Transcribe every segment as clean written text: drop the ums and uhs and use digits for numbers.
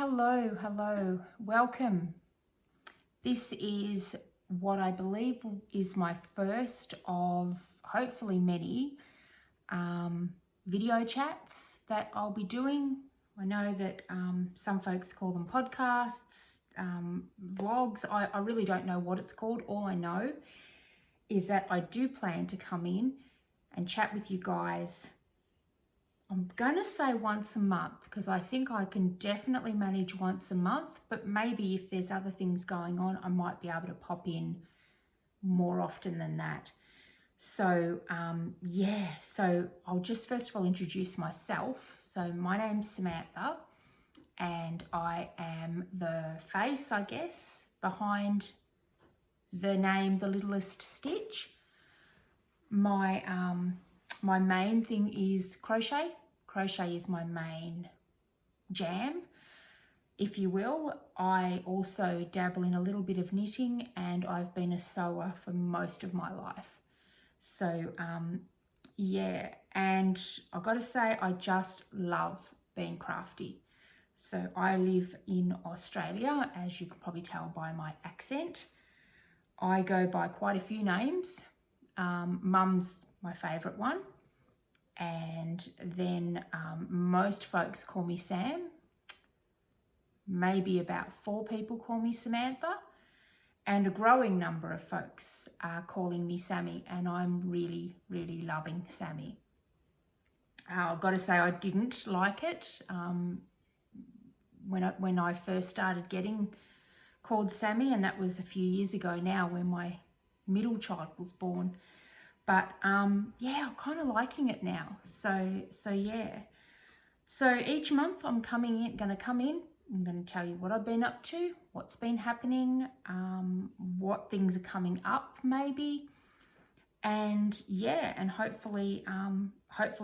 Hello, welcome. This is what I believe is my first of hopefully many video chats that I'll be doing. I know that some folks call them podcasts, vlogs. I really don't know what it's called. All I know is that I do plan to come in and chat with you guys. I'm gonna say once a month because I think I can definitely manage once a month, but maybe if there's other things going on, I might be able to pop in more often than that. So so I'll just first of all introduce myself. So my name's Samantha and I am the face, I guess, behind the name The Littlest Stitch. My main thing is crochet. Crochet is my main jam, if you will. I also dabble in a little bit of knitting and I've been a sewer for most of my life. So yeah, and I've got to say I just love being crafty. So I live in Australia, as you can probably tell by my accent. I go by quite a few names. Mum's my favourite one, and then most folks call me Sam. Maybe about 4 people call me Samantha, and a growing number of folks are calling me Sammy, and I'm really loving Sammy. I've got to say I didn't like it when I first started getting called Sammy, and that was a few years ago now when my middle child was born. But yeah, I'm kind of liking it now. So yeah. So each month I'm going to come in. I'm going to tell you what I've been up to, what's been happening, what things are coming up maybe. And yeah, and hopefully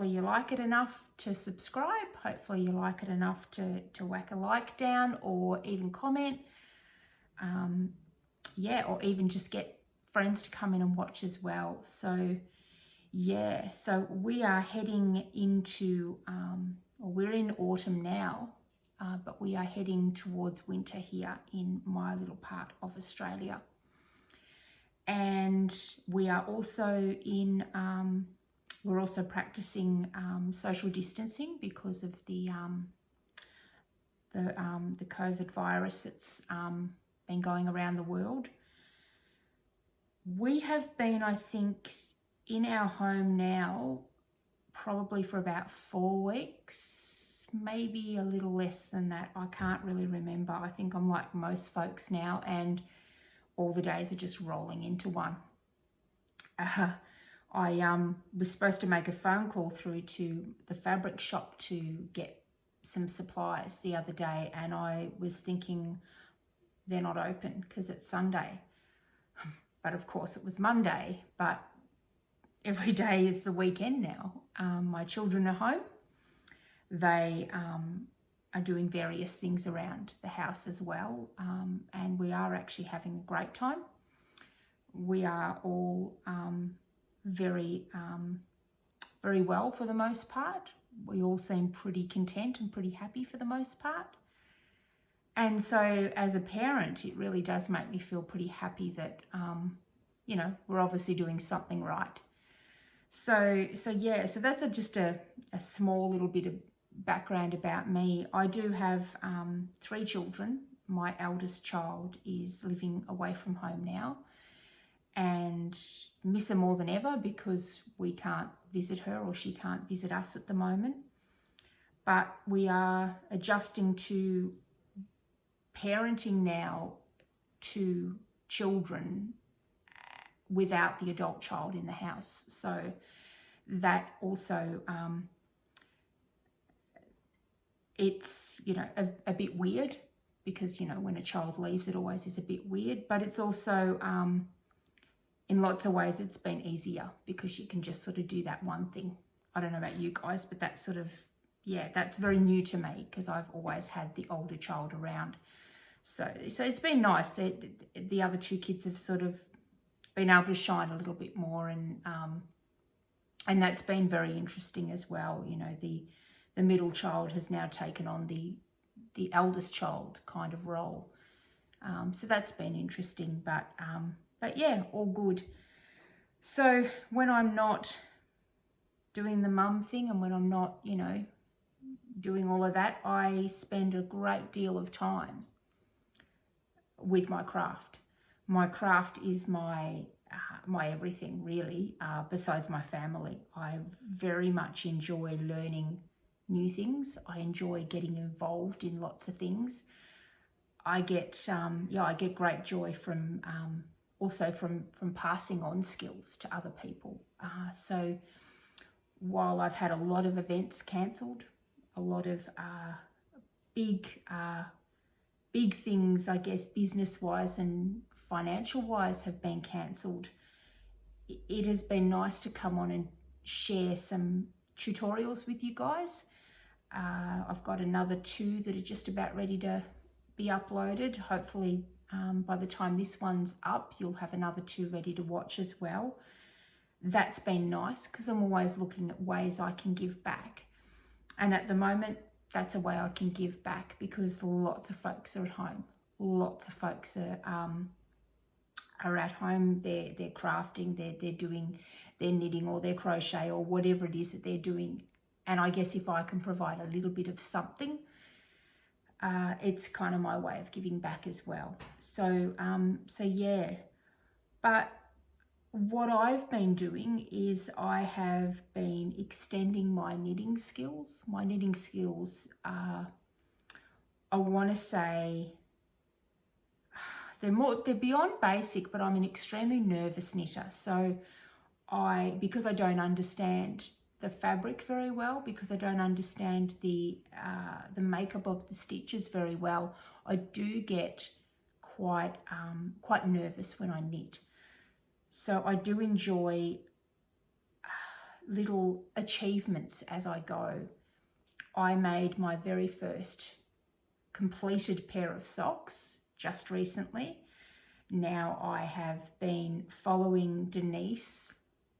you like it enough to subscribe. Hopefully you like it enough to whack a like down or even comment. Yeah, or even just get friends to come in and watch as well. So yeah, so we are heading into, we're in autumn now, but we are heading towards winter here in my little part of Australia. And we are also we're also practicing social distancing because of the COVID virus that's been going around the world. We have been, I think, in our home now probably for about 4 weeks, maybe a little less than that. I can't really remember. I think I'm like most folks now, and all the days are just rolling into one. I was supposed to make a phone call through to the fabric shop to get some supplies the other day, and I was thinking they're not open because it's Sunday. But of course it was Monday, but every day is the weekend now. My children are home. They are doing various things around the house as well, and we are actually having a great time. We are all very well for the most part. We all seem pretty content and pretty happy for the most part. And so as a parent, it really does make me feel pretty happy that, you know, we're obviously doing something right. So yeah, so that's just a small little bit of background about me. I do have 3 children. My eldest child is living away from home now and miss her more than ever because we can't visit her or she can't visit us at the moment. But we are adjusting to parenting now to children without the adult child in the house. So that also, it's, you know, a bit weird because, you know, when a child leaves, it always is a bit weird, but it's also, in lots of ways, it's been easier because you can just sort of do that one thing. I don't know about you guys, but that's sort of, yeah, that's very new to me because I've always had the older child around. So it's been nice. The other 2 kids have sort of been able to shine a little bit more, and that's been very interesting as well. You know, the middle child has now taken on the the eldest child kind of role. So that's been interesting, but yeah, all good. So when I'm not doing the mum thing and when I'm not, you know, doing all of that, I spend a great deal of time with my craft. My craft is my everything, really, besides my family. I very much enjoy learning new things. I enjoy getting involved in lots of things. I get I get great joy from also from passing on skills to other people. So while I've had a lot of events cancelled, a lot of big things, I guess, business-wise and financial-wise have been cancelled, it has been nice to come on and share some tutorials with you guys. I've got another 2 that are just about ready to be uploaded. Hopefully by the time this one's up, you'll have another 2 ready to watch as well. That's been nice because I'm always looking at ways I can give back. And at the moment, that's a way I can give back because lots of folks are at home. Lots of folks are at home. They're crafting, they're doing their knitting or their crochet or whatever it is that they're doing. And I guess if I can provide a little bit of something, it's kind of my way of giving back as well. So yeah. But what I've been doing is I have been extending my knitting skills. My knitting skills are, I want to say, they're beyond basic, but I'm an extremely nervous knitter. So because I don't understand the fabric very well, because I don't understand the makeup of the stitches very well, I do get quite nervous when I knit. So I do enjoy little achievements as I go. I made my very first completed pair of socks just recently. Now I have been following Denise,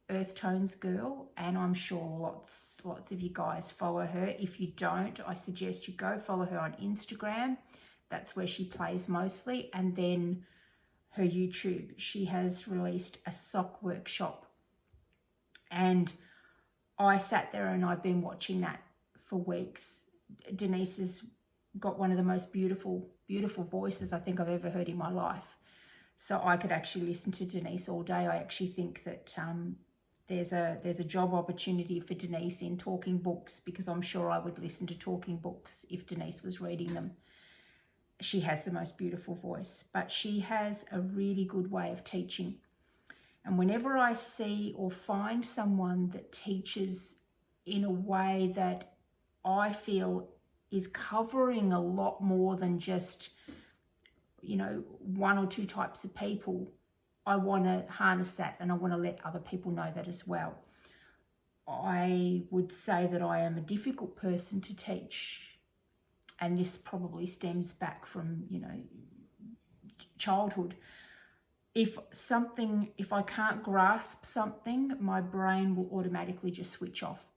Earth Tones Girl, and I'm sure lots of you guys follow her. If you don't, I suggest you go follow her on Instagram. That's where she plays mostly. And then her YouTube. She has released a sock workshop. And I sat there and I've been watching that for weeks. Denise has got one of the most beautiful voices I think I've ever heard in my life. So I could actually listen to Denise all day. I actually think that there's a job opportunity for Denise in talking books, because I'm sure I would listen to talking books if Denise was reading them. She has the most beautiful voice, but she has a really good way of teaching. And whenever I see or find someone that teaches in a way that I feel is covering a lot more than just, you know, 1 or 2 types of people, I want to harness that and I want to let other people know that as well. I would say that I am a difficult person to teach. And this probably stems back from, you know, childhood. If I can't grasp something, my brain will automatically just switch off.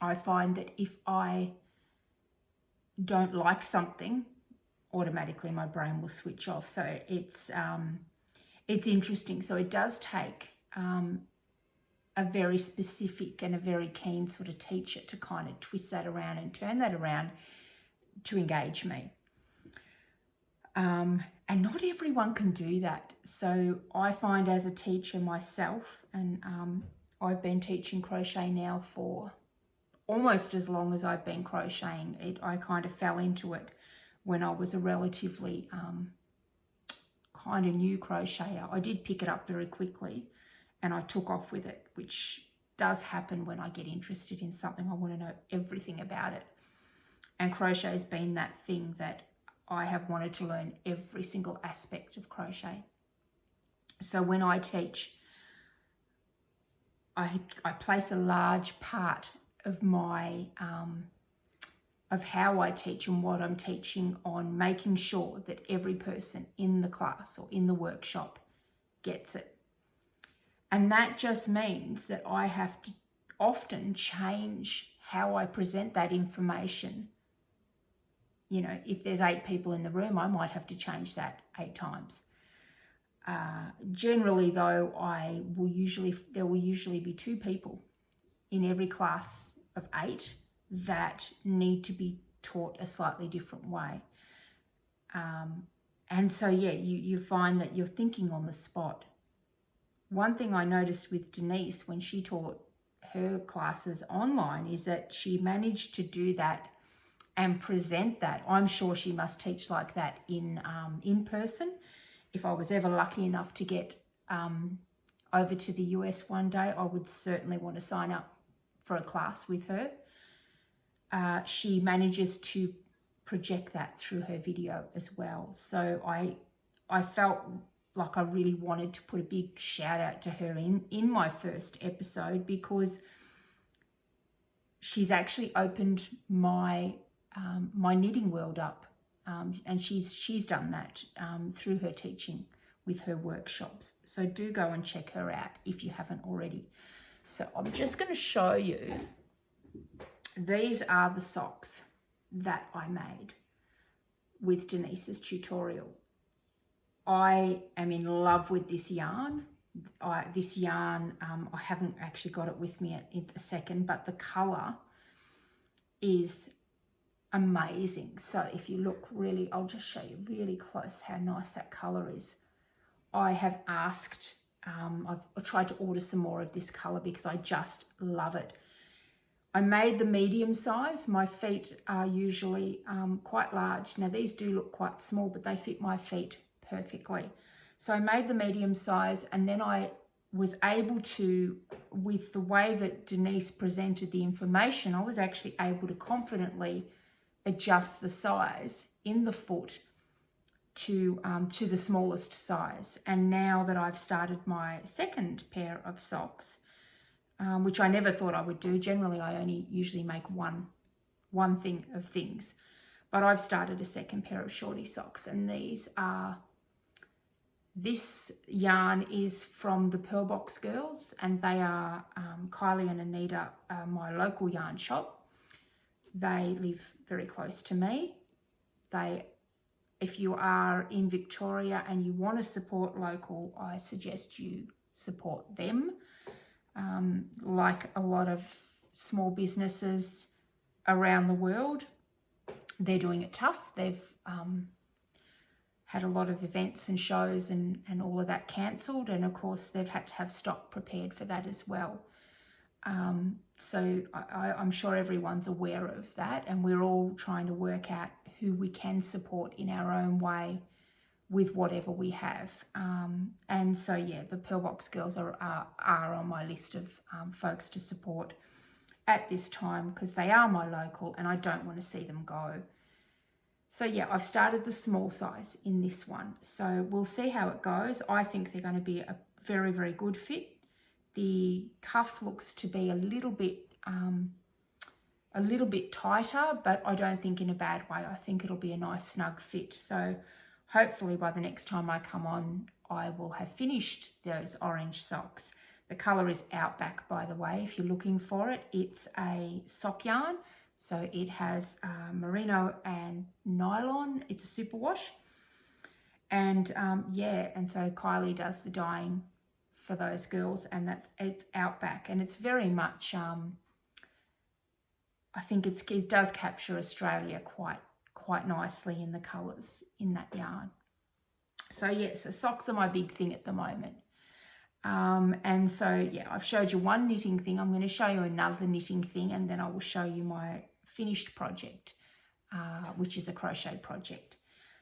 I find that if I don't like something, automatically my brain will switch off. So it's interesting. So it does take a very specific and a very keen sort of teacher to kind of twist that around and turn that around to engage me. And not everyone can do that. So I find as a teacher myself, and I've been teaching crochet now for almost as long as I've been crocheting. I kind of fell into it when I was a relatively kind of new crocheter. I did pick it up very quickly and I took off with it, which does happen when I get interested in something. I want to know everything about it. And crochet has been that thing that I have wanted to learn every single aspect of crochet. So when I teach, I place a large part of my of how I teach and what I'm teaching on making sure that every person in the class or in the workshop gets it. And that just means that I have to often change how I present that information you know, if there's 8 people in the room, I might have to change that 8 times. Generally though, there will usually be 2 people in every class of 8 that need to be taught a slightly different way. And so, yeah, you find that you're thinking on the spot. One thing I noticed with Denise when she taught her classes online is that she managed to do that and present that. I'm sure she must teach like that in person. If I was ever lucky enough to get over to the US one day, I would certainly want to sign up for a class with her. She manages to project that through her video as well. So I felt like I really wanted to put a big shout out to her in my first episode, because she's actually opened my my knitting world up, and she's done that through her teaching with her workshops. So do go and check her out if you haven't already. So I'm just going to show you. These are the socks that I made with Denise's tutorial. I am in love with this yarn. I haven't actually got it with me at a second, but the colour is amazing. So if you look really, I'll just show you really close how nice that colour is. I have asked, I've tried to order some more of this colour because I just love it. I made the medium size. My feet are usually quite large. Now these do look quite small, but they fit my feet perfectly. So I made the medium size, and then I was able to, with the way that Denise presented the information, I was actually able to confidently adjust the size in the foot to the smallest size. And now that I've started my second pair of socks, which I never thought I would do. Generally, I only usually make one thing of things. But I've started a second pair of shorty socks, and this yarn is from the Pearl Box Girls, and they are Kylie and Anita, my local yarn shop. They live very close to me. If you are in Victoria and you want to support local, I suggest you support them. Like a lot of small businesses around the world, they're doing it tough. They've had a lot of events and shows and all of that cancelled, and of course they've had to have stock prepared for that as well. So I'm sure everyone's aware of that, and we're all trying to work out who we can support in our own way with whatever we have. And so, yeah, the Pearl Box Girls are on my list of folks to support at this time, because they are my local and I don't want to see them go. So, yeah, I've started the small size in this one. So we'll see how it goes. I think they're going to be a very, very good fit. The cuff looks to be a little bit tighter, but I don't think in a bad way. I think it'll be a nice snug fit. So hopefully by the next time I come on, I will have finished those orange socks. The colour is Outback, by the way, if you're looking for it. It's a sock yarn, so it has merino and nylon. It's a superwash. And yeah, and so Kylie does the dyeing for those girls, and it's Outback. And it's very much, I think it does capture Australia quite nicely in the colours in that yarn. So yeah, so socks are my big thing at the moment. And so yeah, I've showed you one knitting thing. I'm going to show you another knitting thing, and then I will show you my finished project, which is a crochet project.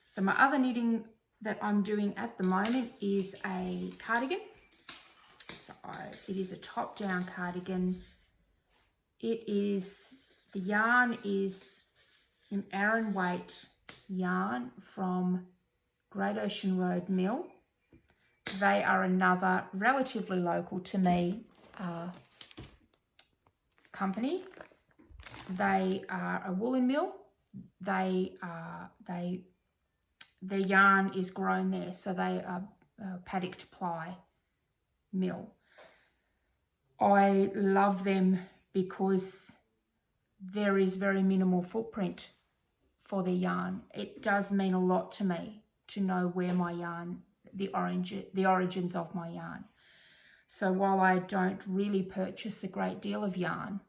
So my other knitting that I'm doing at the moment is a cardigan. So it is a top-down cardigan. The yarn is an Aran Weight yarn from Great Ocean Road Mill. They are another relatively local to me company. They are a woolen mill. Their yarn is grown there, so they are a paddocked ply mill. I love them because there is very minimal footprint for their yarn. It does mean a lot to me to know where my yarn, the origins of my yarn. So while I don't really purchase a great deal of yarn,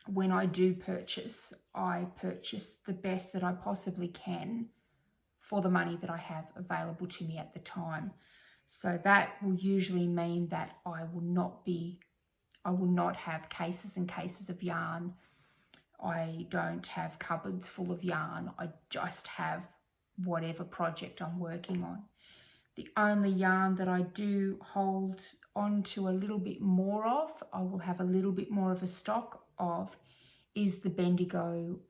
when I do purchase, I purchase the best that I possibly can for the money that I have available to me at the time. So that will usually mean that I will not have cases and cases of yarn. I don't have cupboards full of yarn. I just have whatever project I'm working on. The only yarn that I do hold on to a little bit more of, I will have a little bit more of a stock of, is the Bendigo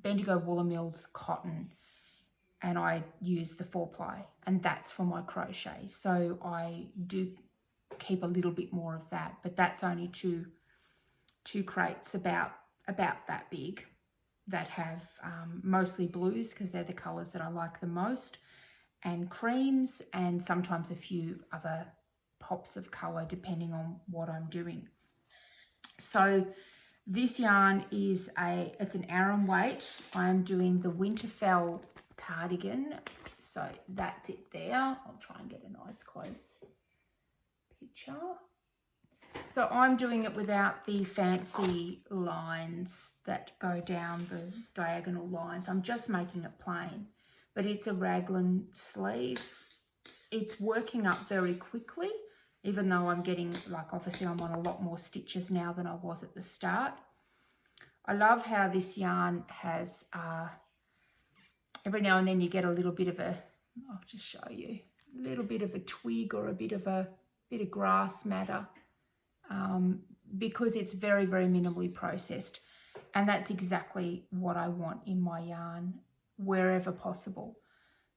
Woolen Mills cotton, and I use the 4-ply, and that's for my crochet. So I do keep a little bit more of that, but that's only two crates about that big that have mostly blues because they're the colors that I like the most, and creams, and sometimes a few other pops of color depending on what I'm doing. So this yarn is it's an Aran weight. I'm doing the Winterfell cardigan, so that's it there. I'll try and get a nice close picture. So I'm doing it without the fancy lines that go down the diagonal lines. I'm just making it plain, but it's a raglan sleeve. It's working up very quickly, even though I'm getting, like, obviously I'm on a lot more stitches now than I was at the start. I love how this yarn has, every now and then you get a little bit of a, I'll just show you, a little bit of a twig or a bit of grass matter, because it's very, very minimally processed. And that's exactly what I want in my yarn, wherever possible.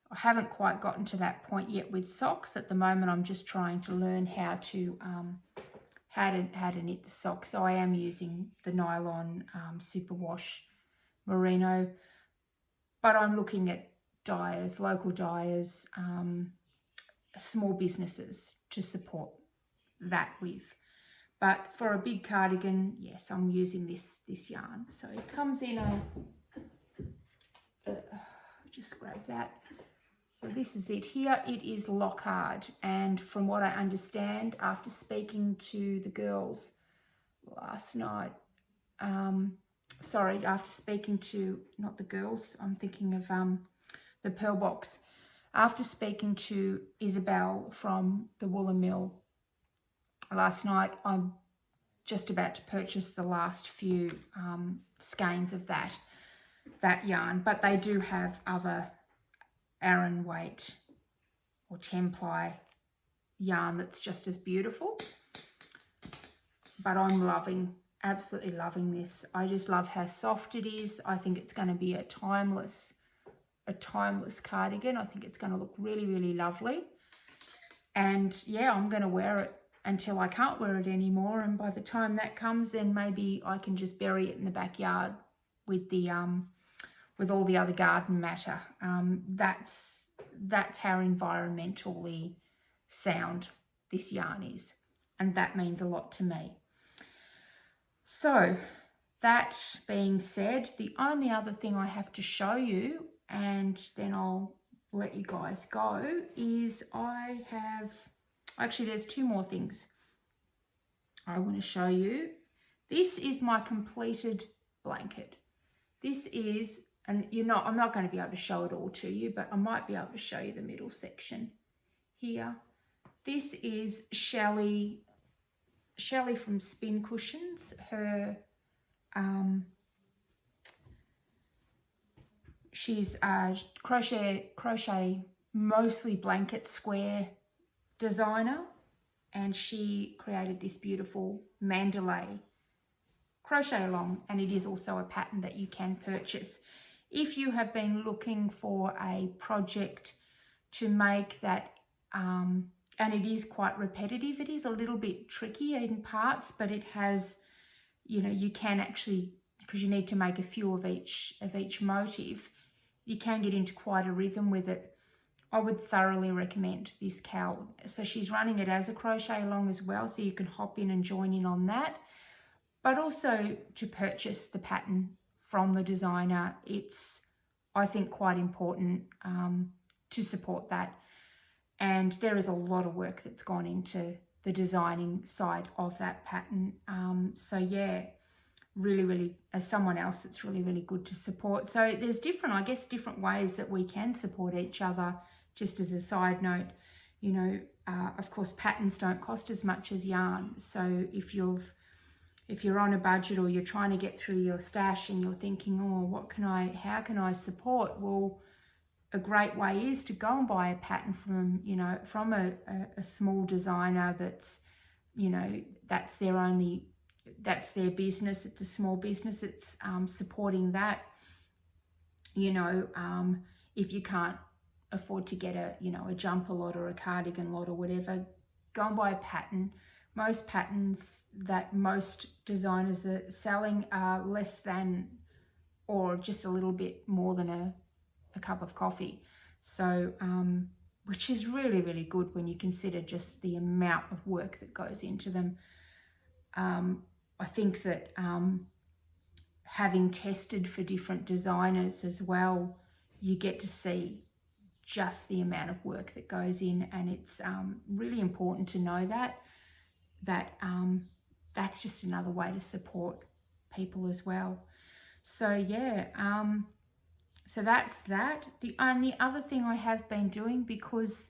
I haven't quite gotten to that point yet with socks. At the moment, I'm just trying to learn how to knit the socks. So I am using the nylon superwash merino, but I'm looking at dyers, local dyers, small businesses to support that with. But for a big cardigan, yes, I'm using this yarn. So it comes in just grab that. So this is it here. It is Lockhart, and from what I understand, after speaking to the girls last night, after speaking to, not the girls, I'm thinking of the Pearl Box, after speaking to Isabel from the Woolen Mill last night, I'm just about to purchase the last few skeins of that yarn, but they do have other Aran weight or 10-ply yarn that's just as beautiful. But I'm absolutely loving this. I just love how soft it is. I think it's going to be a timeless cardigan. I think it's going to look really, really lovely. And yeah, I'm going to wear it until I can't wear it anymore. And by the time that comes, then maybe I can just bury it in the backyard with the with all the other garden matter. That's how environmentally sound this yarn is, and that means a lot to me. So that being said, the only other thing I have to show you, and then I'll let you guys go, is there's two more things I want to show you. This is my completed blanket. This is, and I'm not going to be able to show it all to you, but I might be able to show you the middle section here. This is Shelley from Spin Cushions. Her, she's a crochet mostly blanket square designer, and she created this beautiful Mandalay crochet along, and it is also a pattern that you can purchase. If you have been looking for a project to make that, and it is quite repetitive, it is a little bit tricky in parts, but it has, you can actually, because you need to make a few of each motif, you can get into quite a rhythm with it. I would thoroughly recommend this cowl. So she's running it as a crochet along as well, so you can hop in and join in on that, but also to purchase the pattern from the designer, it's, I think, quite important to support that. And there is a lot of work that's gone into the designing side of that pattern. So yeah, really, really, as someone else, it's really, really good to support. So there's different, I guess, different ways that we can support each other. Just as a side note, you know, of course, patterns don't cost as much as yarn. So if you're on a budget or you're trying to get through your stash and you're thinking, oh, how can I support? Well, a great way is to go and buy a pattern from, you know, from a small designer that's, you know, that's their business. It's a small business. It's supporting that. You know, if you can't afford to get a jumper lot or a cardigan lot or whatever, go and buy a pattern. Most patterns that most designers are selling are less than or just a little bit more than a cup of coffee. So, which is really, really good when you consider just the amount of work that goes into them. I think that having tested for different designers as well, you get to see just the amount of work that goes in, and it's really important to know that that's just another way to support people as well. So yeah, so that's that. The only other thing I have been doing, because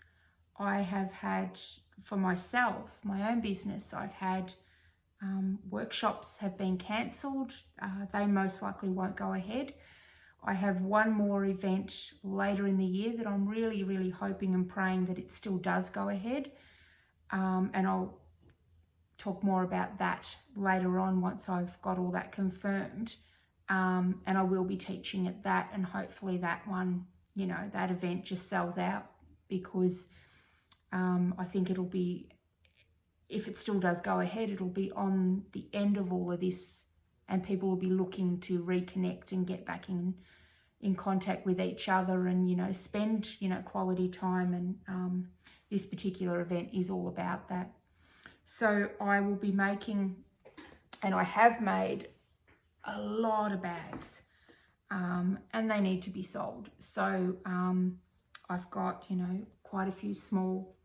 I have had, for myself, my own business, I've had workshops have been cancelled. They most likely won't go ahead. I have one more event later in the year that I'm really, really hoping and praying that it still does go ahead. And I'll talk more about that later on once I've got all that confirmed. And I will be teaching at that, and hopefully that one, you know, that event just sells out, because I think it'll be, if it still does go ahead, it'll be on the end of all of this, and people will be looking to reconnect and get back in contact with each other and, you know, spend, you know, quality time. And this particular event is all about that. So I will be making, and I have made, a lot of bags, and they need to be sold. So I've got, you know, quite a few small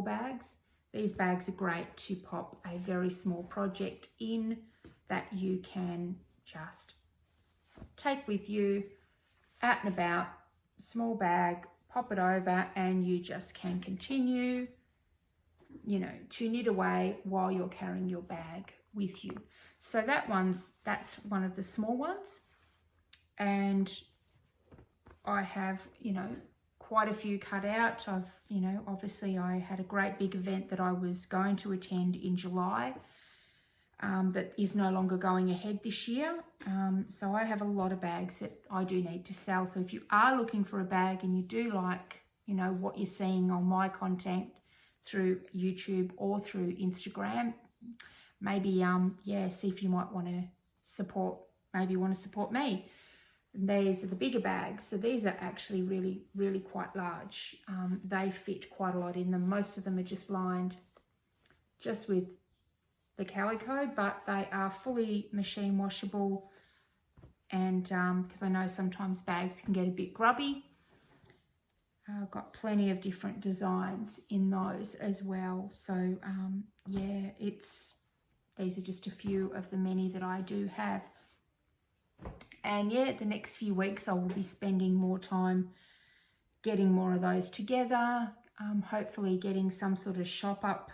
bags. These bags are great to pop a very small project in that you can just take with you out and about. Small bag, pop it over, and you just can continue, you know, to knit away while you're carrying your bag with you. So that's one of the small ones. And I have, you know, quite a few cut out. You know, obviously I had a great big event that I was going to attend in July that is no longer going ahead this year. So I have a lot of bags that I do need to sell. So if you are looking for a bag and you do like, you know, what you're seeing on my content through YouTube or through Instagram, maybe, see if you might want to support me. And these are the bigger bags. So these are actually really, really quite large. They fit quite a lot in them. Most of them are just lined just with the calico, but they are fully machine washable. And because I know sometimes bags can get a bit grubby. I've got plenty of different designs in those as well. So yeah, these are just a few of the many that I do have. And yeah, the next few weeks I will be spending more time getting more of those together, hopefully getting some sort of shop up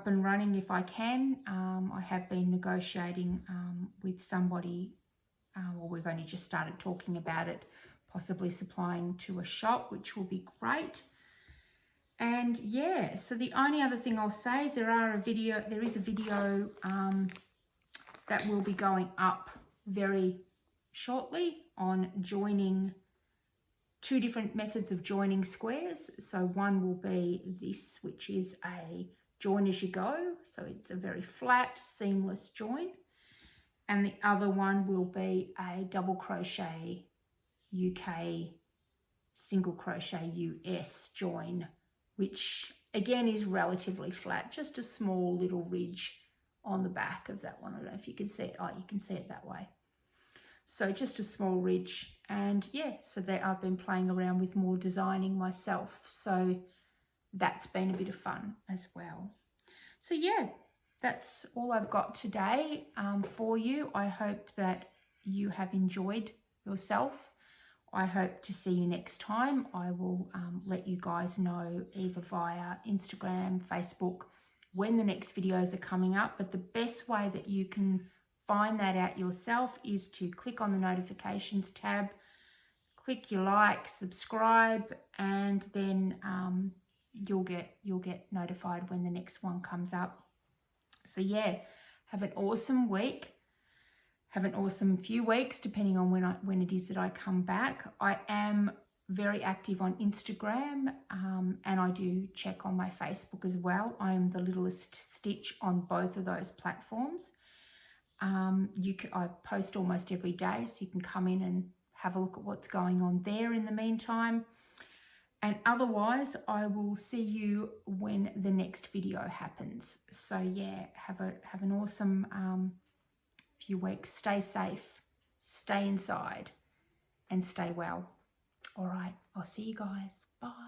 and running if I can. I have been negotiating with somebody, well, we've only just started talking about it, possibly supplying to a shop, which will be great. And yeah, so the only other thing I'll say is there is a video that will be going up very shortly on joining, two different methods of joining squares. So one will be this, which is a join as you go. So it's a very flat, seamless join. And the other one will be a double crochet UK, single crochet US join, which again is relatively flat, just a small little ridge on the back of that one. I don't know if you can see it. Oh, you can see it that way. So just a small ridge. And yeah, so there I've been playing around with more designing myself. So that's been a bit of fun as well. So yeah, that's all I've got today for you. I hope that you have enjoyed yourself. I hope to see you next time. I will let you guys know either via Instagram, Facebook, when the next videos are coming up. But the best way that you can find that out yourself is to click on the notifications tab, click your like, subscribe, and then you'll get notified when the next one comes up. So yeah, have an awesome week. Have an awesome few weeks, depending on when it is that I come back. I am very active on Instagram, and I do check on my Facebook as well. I am the Littlest Stitch on both of those platforms. I post almost every day, so you can come in and have a look at what's going on there in the meantime. And otherwise, I will see you when the next video happens. So yeah, have an awesome few weeks. Stay safe, stay inside, and stay well. All right, I'll see you guys. Bye.